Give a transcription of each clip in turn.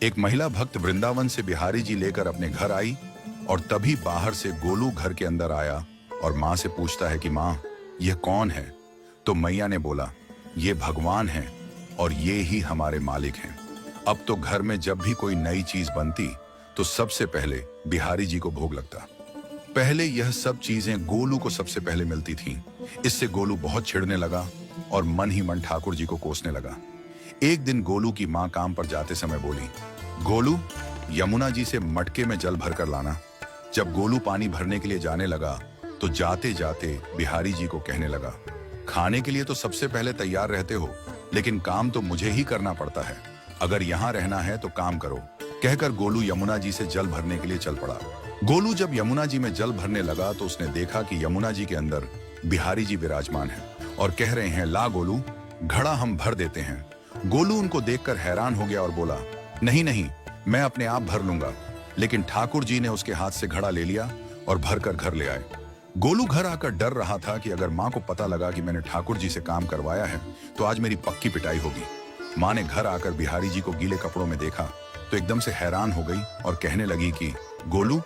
एक महिला भक्त वृंदावन से बिहारी जी लेकर अपने घर आई और तभी बाहर से गोलू घर के अंदर आया और माँ से पूछता है कि माँ, यह कौन है? तो मैया ने बोला, ये भगवान है और ये ही हमारे मालिक हैं। अब तो घर में जब भी कोई नई चीज बनती तो सबसे पहले बिहारी जी को भोग लगता। पहले यह सब चीजें गोलू को सबसे पहले मिलती थीं। इससे गोलू बहुत चिढ़ने लगा और मन ही मन ठाकुर जी को कोसने लगा। एक दिन गोलू की माँ काम पर जाते समय बोली, गोलू, यमुना जी से मटके में जल भरकर लाना। जब गोलू पानी भरने के लिए जाने लगा तो जाते जाते बिहारी जी को कहने लगा, खाने के लिए तो सबसे पहले तैयार रहते हो, लेकिन काम तो मुझे ही करना पड़ता है। अगर यहाँ रहना है तो काम करो। कहकर गोलू यमुना जी से जल भरने के लिए चल पड़ा। गोलू जब यमुना जी में जल भरने लगा तो उसने देखा कि यमुना जी के अंदर बिहारी जी विराजमान हैं और कह रहे हैं, ला गोलू, घड़ा हम भर देते हैं। गोलू उनको देखकर हैरान हो गया और बोला, नहीं नहीं, मैं अपने आप भर लूंगा। लेकिन ठाकुर जी ने उसके हाथ से घड़ा ले लिया और भरकर घर ले आए। गोलू घर आकर डर रहा था कि अगर माँ को पता लगा कि मैंने ठाकुर जी से काम करवाया है तो आज मेरी पक्की पिटाई होगी। माँ ने घर आकर बिहारी जी को गीले कपड़ों में देखा तो एकदम से हैरान हो गई और कहने लगी कि गोलू,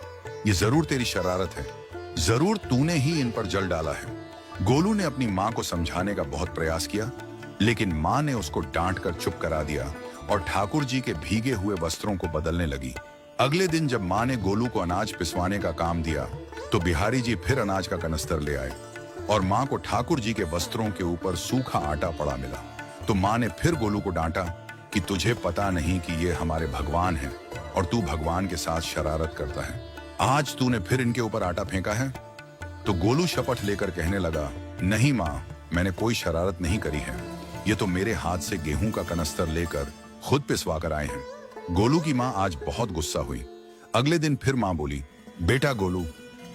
ये जरूर तेरी शरारत है, जरूर तूने ही इन पर जल डाला है। गोलू ने अपनी माँ को समझाने का बहुत प्रयास किया, लेकिन माँ ने उसको डांट कर चुप करा दिया और ठाकुर जी के भीगे हुए वस्त्रों को बदलने लगी। अगले दिन जब माँ ने गोलू को अनाज पिसवाने का काम दिया तो बिहारी जी फिर अनाज का कनस्तर ले आए और माँ को ठाकुर जी के वस्त्रों के ऊपर सूखा आटा पड़ा मिला। तो माँ ने फिर गोलू को डांटा कि तुझे पता नहीं कि ये हमारे भगवान हैं और तू भगवान के साथ शरारत करता है। आज तूने फिर इनके ऊपर आटा फेंका है। तो गोलू शपथ लेकर कहने लगा, नहीं माँ, मैंने कोई शरारत नहीं करी है। ये तो मेरे हाथ से गेहूं का कनस्तर लेकर खुद पिसवा कर आए हैं। गोलू की माँ आज बहुत गुस्सा हुई। अगले दिन फिर माँ बोली, बेटा गोलू,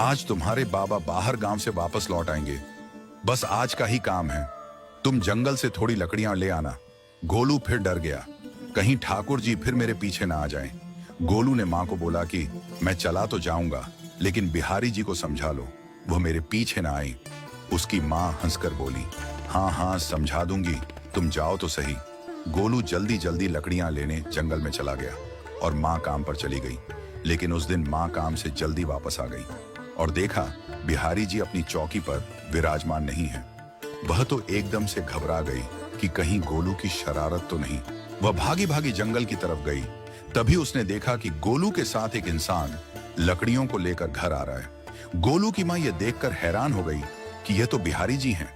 आज तुम्हारे बाबा बाहर गांव से वापस लौट आएंगे। बस आज का ही काम है, तुम जंगल से थोड़ी लकड़ियां ले आना। गोलू फिर डर गया, कहीं ठाकुर जी फिर मेरे पीछे ना आ जाएं। गोलू ने माँ को बोला कि मैं चला तो जाऊंगा, लेकिन बिहारी जी को समझा लो, वो मेरे पीछे ना आई। उसकी माँ हंसकर बोली, हाँ हाँ समझा दूंगी, तुम जाओ तो सही। गोलू जल्दी जल्दी लकड़ियां लेने जंगल में चला गया और माँ काम पर चली गई। लेकिन उस दिन माँ काम से जल्दी वापस आ गई और देखा बिहारी जी अपनी चौकी पर विराजमान नहीं है। वह तो एकदम से घबरा गई कि कहीं गोलू की शरारत तो नहीं। वह भागी भागी जंगल की तरफ गई। तभी उसने देखा कि गोलू के साथ एक इंसान लकड़ियों को लेकर घर आ रहा है। गोलू की माँ यह देखकर हैरान हो गई कि यह तो बिहारी जी हैं।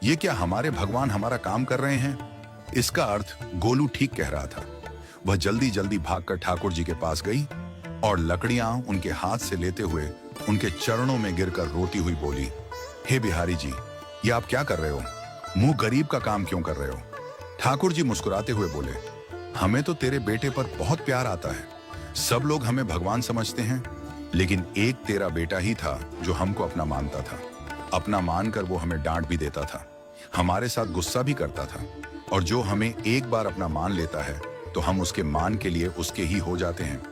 ये क्या हमारे भगवान हमारा काम कर रहे हैं? इसका अर्थ गोलू ठीक कह रहा था। वह जल्दी जल्दी भागकर ठाकुर जी के पास गई और लकड़ियां उनके हाथ से लेते हुए उनके चरणों में गिरकर रोती हुई बोली, हे बिहारी जी, ये आप क्या कर रहे हो? मुंह गरीब का काम क्यों कर रहे हो? ठाकुर जी मुस्कुराते हुए बोले, हमें तो तेरे बेटे पर बहुत प्यार आता है। सब लोग हमें भगवान समझते हैं, लेकिन एक तेरा बेटा ही था जो हमको अपना मानता था। अपना मानकर वो हमें डांट भी देता था, हमारे साथ गुस्सा भी करता था, और जो हमें एक बार अपना मान लेता है तो हम उसके मान के लिए उसके ही हो जाते हैं।